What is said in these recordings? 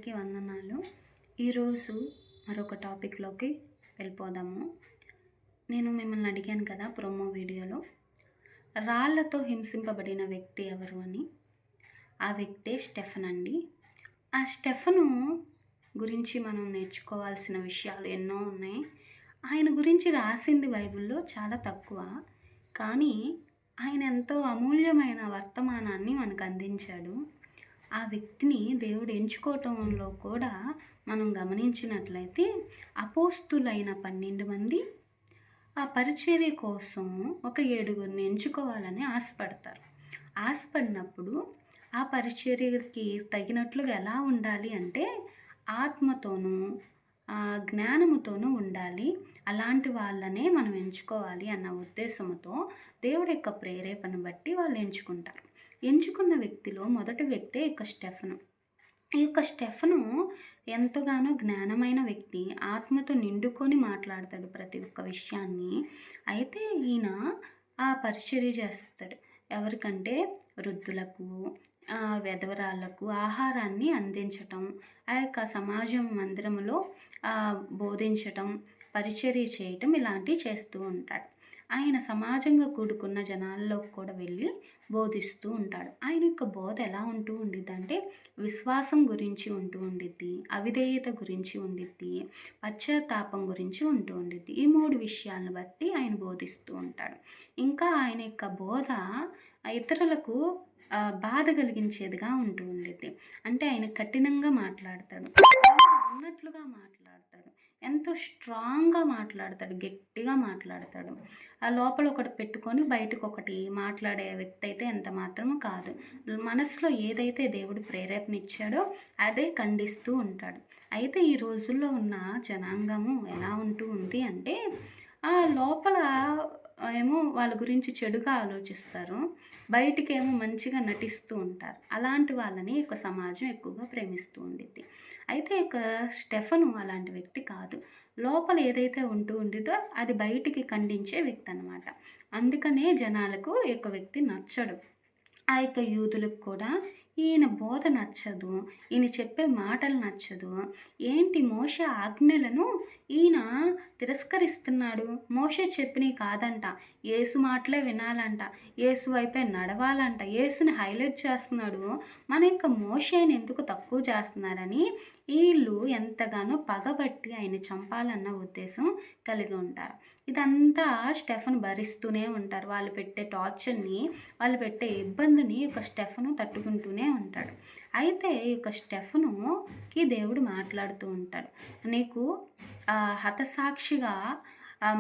అందరికీ వందనాలు. ఈరోజు మరొక టాపిక్‌లోకి వెళ్ళిపోదాము. నేను మిమ్మల్ని అడిగాను కదా ప్రోమో వీడియోలో, రాళ్ళతో హింసింపబడిన వ్యక్తి ఎవరు అని. ఆ వ్యక్తే స్టెఫెన్ అండి. ఆ స్టెఫెను గురించి మనం నేర్చుకోవాల్సిన విషయాలు ఎన్నో ఉన్నాయి. ఆయన గురించి రాసింది బైబిల్‌లో చాలా తక్కువ. కానీ ఆయన ఎంతో అమూల్యమైన వర్తమానాన్ని మనకు అందించాడు. ఆ వ్యక్తిని దేవుడు ఎంచుకోవటంలో కూడా మనం గమనించినట్లయితే, అపోస్తులైన 12 మంది ఆ పరిచర్య కోసం ఒక 7గురిని ఎంచుకోవాలని ఆశపడతారు. ఆశపడినప్పుడు ఆ పరిచర్యకి తగినట్లుగా ఎలా ఉండాలి అంటే, ఆత్మతోనూ జ్ఞానముతోనూ ఉండాలి. అలాంటి వాళ్ళనే మనం ఎంచుకోవాలి అన్న ఉద్దేశంతో దేవుడి యొక్క ప్రేరేపణ బట్టి వాళ్ళు ఎంచుకుంటారు. ఎంచుకున్న వ్యక్తిలో మొదటి వ్యక్తే స్టెఫెను. ఈ స్టెఫెను ఎంతగానో జ్ఞానమైన వ్యక్తి. ఆత్మతో నిండుకొని మాట్లాడతాడు ప్రతి ఒక్క విషయాన్ని. అయితే ఈయన ఆ పరిచర్య చేస్తాడు. ఎవరికంటే వృద్ధులకు, విధవరాళ్ళకు ఆహారాన్ని అందించటం, ఆ యొక్క సమాజం మందిరంలో బోధించటం, పరిచర్య చేయటం ఇలాంటివి చేస్తూ ఉంటాడు. ఆయన సమాజంగా కూడుకున్న జనాల్లోకి కూడా వెళ్ళి బోధిస్తూ ఉంటాడు. ఆయన యొక్క బోధ ఎలా ఉంటూ ఉండిద్దంటే, విశ్వాసం గురించి ఉంటూ ఉండిద్ది, అవిధేయత గురించి ఉండిద్ది, పశ్చాత్తాపం గురించి ఉంటూ ఉండిద్ది. ఈ 3 విషయాలను బట్టి ఆయన బోధిస్తూ ఉంటాడు. ఇంకా ఆయన యొక్క బోధ ఇతరులకు బాధ కలిగించేదిగా ఉంటూ ఉండిద్ది. అంటే ఆయన కఠినంగా మాట్లాడతాడు, ఉన్నట్లుగా మాట్లాడతాడు, ఎంతో స్ట్రాంగ్గా మాట్లాడతాడు, గట్టిగా మాట్లాడతాడు. ఆ లోపల ఒకటి పెట్టుకొని బయటకు ఒకటి మాట్లాడే వ్యక్తి అయితే ఎంత మాత్రము కాదు. మనసులో ఏదైతే దేవుడు ప్రేరేపణ ఇచ్చాడో అదే ఖండిస్తూ ఉంటాడు. అయితే ఈ రోజుల్లో ఉన్న జనాంగము ఎలా ఉంటూ ఉంది అంటే, లోపల ఏమో వాళ్ళ గురించి చెడుగా ఆలోచిస్తారు, బయటికేమో మంచిగా నటిస్తూ ఉంటారు. అలాంటి వాళ్ళని సమాజం ఎక్కువగా ప్రేమిస్తూ ఉండిద్ది. అయితే స్టెఫెను అలాంటి వ్యక్తి కాదు. లోపల ఏదైతే ఉంటూ ఉండిద్దో అది బయటికి ఖండించే వ్యక్తి అనమాట. అందుకనే జనాలకు వ్యక్తి నచ్చడు. యూదులకు కూడా ఈయన బోధ నచ్చదు, ఈయన చెప్పే మాటలు నచ్చదు. ఏంటి మోషే ఆజ్ఞలను ఈయన తిరస్కరిస్తున్నాడు. మోషే చెప్పినవి కాదంట, యేసు మాటలే వినాలంట, యేసు వైపే నడవాలంట, యేసుని హైలైట్ చేస్తున్నాడు. మన మోషేని ఎందుకు తక్కువ చేస్తున్నారని వీళ్ళు ఎంతగానో పగబట్టి ఆయన చంపాలన్న ఉద్దేశం కలిగి ఉంటారు. ఇదంతా స్టెఫెను భరిస్తూనే ఉంటారు. వాళ్ళు పెట్టే టార్చర్ని, వాళ్ళు పెట్టే ఇబ్బందిని స్టెఫెను తట్టుకుంటూనే ఉంటాడు. అయితే స్టెఫెనుకి దేవుడు మాట్లాడుతూ ఉంటాడు, నీకు హతసాక్షిగా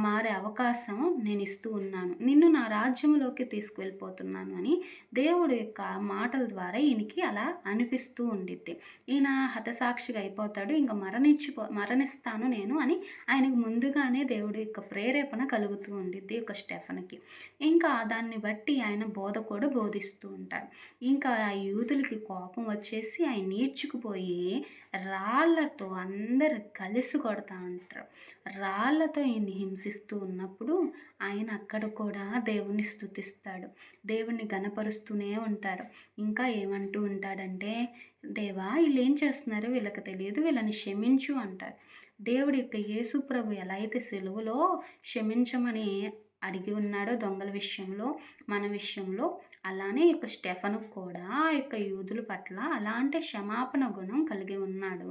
మారే అవకాశం నేను ఇస్తూ ఉన్నాను, నిన్ను నా రాజ్యంలోకి తీసుకువెళ్ళిపోతున్నాను అని దేవుడు యొక్క మాటల ద్వారా ఈయనకి అలా అనిపిస్తూ ఉండిద్ది. ఈయన హతసాక్షిగా అయిపోతాడు, ఇంకా మరణిస్తాను నేను అని ఆయనకు ముందుగానే దేవుడి యొక్క ప్రేరేపణ కలుగుతూ ఉండిద్ది స్టెఫెన్కి. ఇంకా దాన్ని బట్టి ఆయన బోధ కూడా బోధిస్తూ ఉంటాడు. ఇంకా ఆ యూదులకి కోపం వచ్చేసి ఆయన నీడ్చుకుపోయి రాళ్ళతో అందరు కలిసి కొడతా ఉంటారు. రాళ్ళతో ఈయన్ని హింసిస్తూ ఉన్నప్పుడు ఆయన అక్కడ కూడా దేవుణ్ణి స్తుతిస్తాడు, దేవుణ్ణి ఘనపరుస్తూనే ఉంటాడు. ఇంకా ఏమంటూ ఉంటాడంటే, దేవా వీళ్ళు ఏం చేస్తున్నారు, వీళ్ళకి తెలియదు, వీళ్ళని క్షమించు అంటాడు. దేవుడి యేసు ప్రభు ఎలా అయితే సిలువలో క్షమించమని అడిగి ఉన్నాడో దొంగల విషయంలో, మన విషయంలో, అలానే స్టెఫెను కూడా యూదుల పట్ల అలాంటి క్షమాపణ గుణం కలిగి ఉన్నాడు.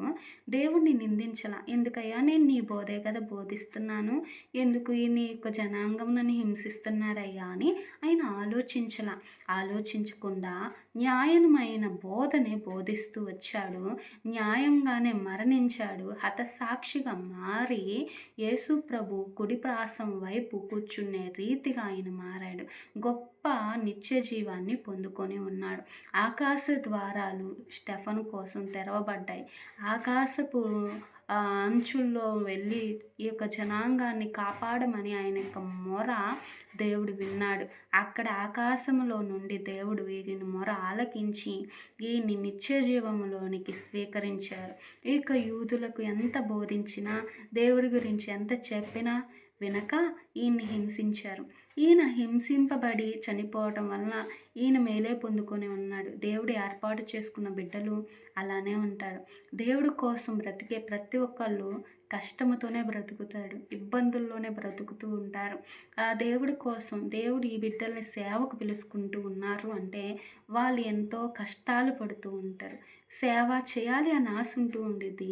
దేవుణ్ణి నిందించలా. ఎందుకయ్యా నేను నీ బోధే కదా బోధిస్తున్నాను, ఎందుకు నీ జనాంగం నన్ను హింసిస్తున్నారయ్యా అని ఆయన ఆలోచించకుండా న్యాయమైన బోధనే బోధిస్తూ వచ్చాడు. న్యాయంగానే మరణించాడు. హతసాక్షిగా మారి యేసు ప్రభు కుడిప్రాసం వైపు కూర్చునే రీతిగా ఆయన మారాడు. గొప్ప నిత్య జీవాన్ని పొందుకొని ఉన్నాడు. ఆకాశ ద్వారాలు స్టెఫెను కోసం తెరవబడ్డాయి. ఆకాశపు అంచుల్లో వెళ్ళి ఈ జనాంగాన్ని కాపాడమని ఆయన మొర దేవుడు విన్నాడు. అక్కడ ఆకాశంలో నుండి దేవుడు వీరిని మొర ఆలకించి ఈయన్ని నిత్య జీవములోనికి స్వీకరించారు. యూదులకు ఎంత బోధించినా, దేవుడి గురించి ఎంత చెప్పినా వినక ఈయన్ని హింసించారు. ఈయన హింసింపబడి చనిపోవటం వలన ఈయన మేలే పొందుకొని ఉన్నాడు. దేవుడు ఏర్పాటు చేసుకున్న బిడ్డలు అలానే ఉంటారు. దేవుడి కోసం బ్రతికే ప్రతి ఒక్కళ్ళు కష్టముతోనే బ్రతుకుతాడు. ఇబ్బందుల్లోనే బ్రతుకుతూ ఉంటారు. ఆ దేవుడి కోసం దేవుడు ఈ బిడ్డల్ని సేవకు పిలుచుకుంటూ ఉన్నారు అంటే వాళ్ళు ఎంతో కష్టాలు పడుతూ ఉంటారు. సేవ చేయాలి అని ఆశ ఉంటూ ఉండిద్ది.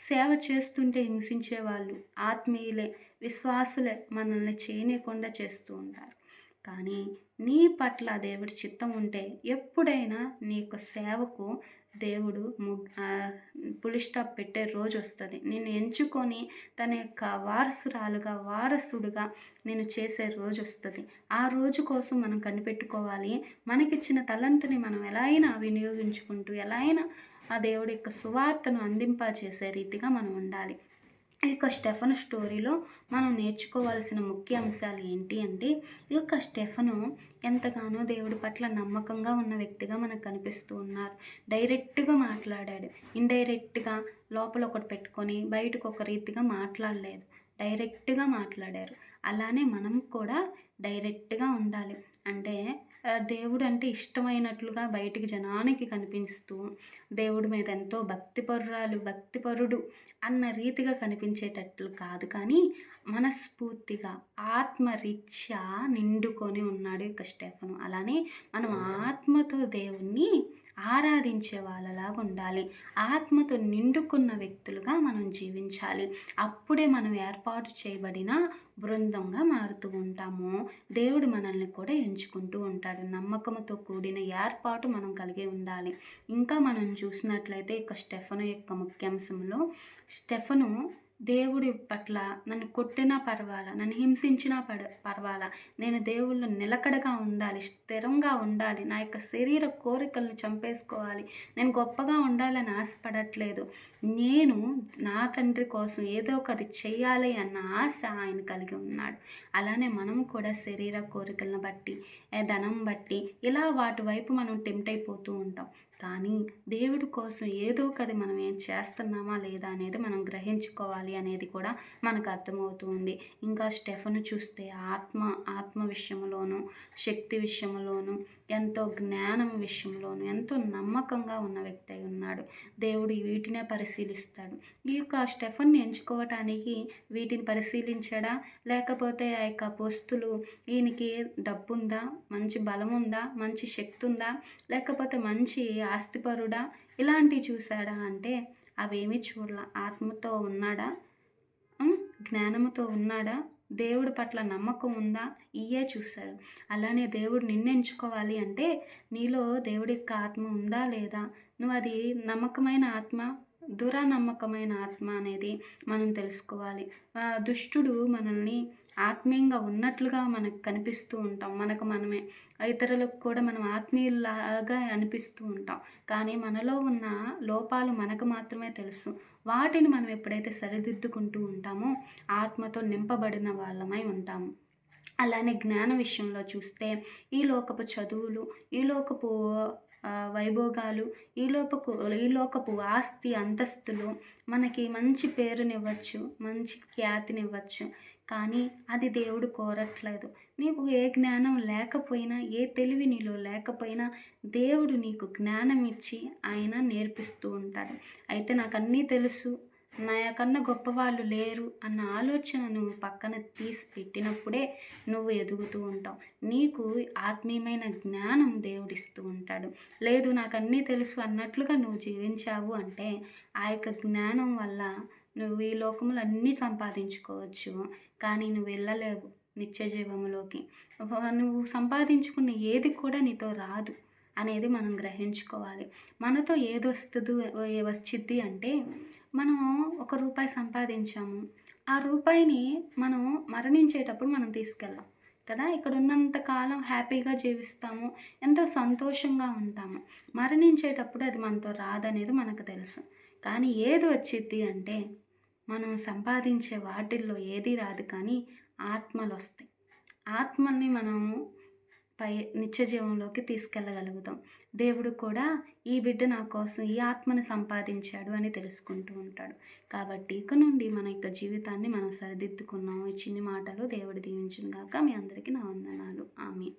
సేవ చేస్తుంటే హింసించే వాళ్ళు ఆత్మీయులే, విశ్వాసులే మనల్ని చేయనీయకుండా చేస్తూ ఉంటారు. కానీ నీ పట్ల దేవుడి చిత్తం ఉంటే ఎప్పుడైనా నీ యొక్క సేవకు దేవుడు పులి స్టాప్ పెట్టే రోజు వస్తుంది. నిన్ను ఎంచుకొని తన యొక్క వారసురాలుగా వారసుడుగా నేను చేసే రోజు వస్తుంది. ఆ రోజు కోసం మనం కనిపెట్టుకోవాలి. మనకిచ్చిన తలంతుని మనం ఎలా అయినా వినియోగించుకుంటూ ఎలా అయినా ఆ దేవుడి యొక్క సువార్తను అందింపచేసే రీతిగా మనం ఉండాలి. ఈ యొక్క స్టెఫను స్టోరీలో మనం నేర్చుకోవాల్సిన ముఖ్య అంశాలు ఏంటి అంటే, ఈ యొక్క స్టెఫను ఎంతగానో దేవుడి పట్ల నమ్మకంగా ఉన్న వ్యక్తిగా మనకు కనిపిస్తూ ఉన్నారు. డైరెక్ట్గా మాట్లాడాడు. ఇండైరెక్ట్గా లోపల ఒకటి పెట్టుకొని బయటకు ఒక రీతిగా మాట్లాడలేదు. డైరెక్ట్గా మాట్లాడారు. అలానే మనం కూడా డైరెక్ట్గా ఉండాలి. అంటే దేవుడు అంటే ఇష్టమైనట్లుగా బయటికి జనానికి కనిపిస్తూ దేవుడి మీద ఎంతో భక్తిపరుడు అన్న రీతిగా కనిపించేటట్లు కాదు, కానీ మనస్ఫూర్తిగా ఆత్మరీత్యా నిండుకొని ఉన్నాడు ఇక స్టెఫను. అలానే మనం ఆత్మతో దేవుణ్ణి ఆరాధించే వాళ్ళలాగా ఉండాలి. ఆత్మతో నిండుకున్న వ్యక్తులుగా మనం జీవించాలి. అప్పుడే మనం ఏర్పాటు చేయబడిన బృందంగా మారుతూ ఉంటాము. దేవుడు మనల్ని కూడా ఎంచుకుంటూ ఉంటాడు. నమ్మకంతో కూడిన ఏర్పాటు మనం కలిగి ఉండాలి. ఇంకా మనం చూసినట్లయితే ఇక స్టెఫను యొక్క ముఖ్యాంశంలో స్టెఫను దేవుడి పట్ల నన్ను కొట్టినా పర్వాలా, నన్ను హింసించినా పర్వాలా, నేను దేవుళ్ళు నిలకడగా ఉండాలి, స్థిరంగా ఉండాలి, నా యొక్క శరీర కోరికలను చంపేసుకోవాలి, నేను గొప్పగా ఉండాలని ఆశపడట్లేదు, నేను నా తండ్రి కోసం ఏదో ఒకటి చెయ్యాలి అన్న ఆశ ఆయన కలిగి ఉన్నాడు. అలానే మనం కూడా శరీర కోరికలను బట్టి, ధనం బట్టి ఇలా వాటి వైపు మనం టెంప్ట్ అయిపోతూ ఉంటాం. కానీ దేవుడి కోసం ఏదో ఒకటి మనం ఏం చేస్తున్నామా లేదా అనేది మనం గ్రహించుకోవాలి అనేది కూడా మనకు అర్థమవుతుంది. ఇంకా స్టెఫను చూస్తే ఆత్మ విషయంలోనూ, శక్తి విషయంలోనూ, ఎంతో జ్ఞానం విషయంలోనూ ఎంతో నమ్మకంగా ఉన్న వ్యక్తి అయి ఉన్నాడు. దేవుడు వీటినే పరిశీలిస్తాడు. ఈ యొక్క స్టెఫన్ని ఎంచుకోవటానికి వీటిని పరిశీలించాడా, లేకపోతే ఆ యొక్క అపోస్తులు ఈయనకి డబ్బుందా, మంచి బలం ఉందా, మంచి శక్తి ఉందా, లేకపోతే మంచి ఆస్తిపరుడా, ఇలాంటివి చూశాడా అంటే అవేమీ చూడలా. ఆత్మతో ఉన్నాడా, జ్ఞానముతో ఉన్నాడా, దేవుడి పట్ల నమ్మకం ఉందా, ఇయే చూశాడు. అలానే దేవుడు నిన్ను ఎంచుకోవాలి అంటే నీలో దేవుడి యొక్క ఆత్మ ఉందా లేదా, నువ్వు అది నమ్మకమైన ఆత్మ, దురానమ్మకమైన ఆత్మ అనేది మనం తెలుసుకోవాలి. దుష్టుడు మనల్ని ఆత్మీయంగా ఉన్నట్లుగా మనకు కనిపిస్తూ ఉంటాం. మనమే ఇతరులకు కూడా మనం ఆత్మీయుల్లాగా అనిపిస్తూ ఉంటాం. కానీ మనలో ఉన్న లోపాలు మనకు మాత్రమే తెలుసు. వాటిని మనం ఎప్పుడైతే సరిదిద్దుకుంటూ ఉంటామో ఆత్మతో నింపబడిన వాళ్ళమై ఉంటాము. అలానే జ్ఞాన విషయంలో చూస్తే ఈ లోకపు చదువులు, ఈ లోకపు వైభోగాలు, ఈ లోకపు ఆస్తి అంతస్తులు మనకి మంచి పేరునివ్వచ్చు, మంచి ఖ్యాతినివ్వచ్చు, కానీ అది దేవుడు కోరట్లేదు. నీకు ఏ జ్ఞానం లేకపోయినా, ఏ తెలివి నీలో లేకపోయినా దేవుడు నీకు జ్ఞానం ఇచ్చి ఆయన నేర్పిస్తూ ఉంటాడు. అయితే నాకు అన్నీ తెలుసు, నాకన్నా గొప్పవాళ్ళు లేరు అన్న ఆలోచన నువ్వు పక్కన తీసి పెట్టినప్పుడే నువ్వు ఎదుగుతూ ఉంటావు. నీకు ఆత్మీయమైన జ్ఞానం దేవుడిస్తూ ఉంటాడు. లేదు నాకు అన్నీ తెలుసు అన్నట్లుగా నువ్వు జీవించావు అంటే ఆ యొక్క జ్ఞానం వల్ల నువ్వు ఈ లోకంలో అన్నీ సంపాదించుకోవచ్చు, కానీ నువ్వు వెళ్ళలేవు నిత్య జీవములోకి. నువ్వు సంపాదించుకున్న ఏది కూడా నీతో రాదు అనేది మనం గ్రహించుకోవాలి. మనతో వచ్చిద్ది అంటే మనం ₹1 సంపాదించాము, ఆ రూపాయిని మనం మరణించేటప్పుడు మనం తీసుకెళ్ళాం కదా. ఇక్కడ ఉన్నంత కాలం హ్యాపీగా జీవిస్తాము, ఎంతో సంతోషంగా ఉంటాము. మరణించేటప్పుడు అది మనతో రాదనేది మనకు తెలుసు. కానీ ఏది వచ్చిద్ది అంటే మనం సంపాదించే వాటిల్లో ఏది రాదు, కానీ ఆత్మలు వస్తాయి. ఆత్మల్ని మనం నిత్య జీవంలోకి తీసుకెళ్ళగలుగుతాం. దేవుడు కూడా ఈ బిడ్డ నా కోసం ఈ ఆత్మని సంపాదించాడు అని తెలుసుకుంటూ ఉంటాడు. కాబట్టి ఇక నుండి మన యొక్క జీవితాన్ని మనం సరిదిద్దుకున్నాం. ఈ చిన్ని మాటలు దేవుడు దీవించును గాక. మీ అందరికీ నా వందనాలు. ఆమేన్.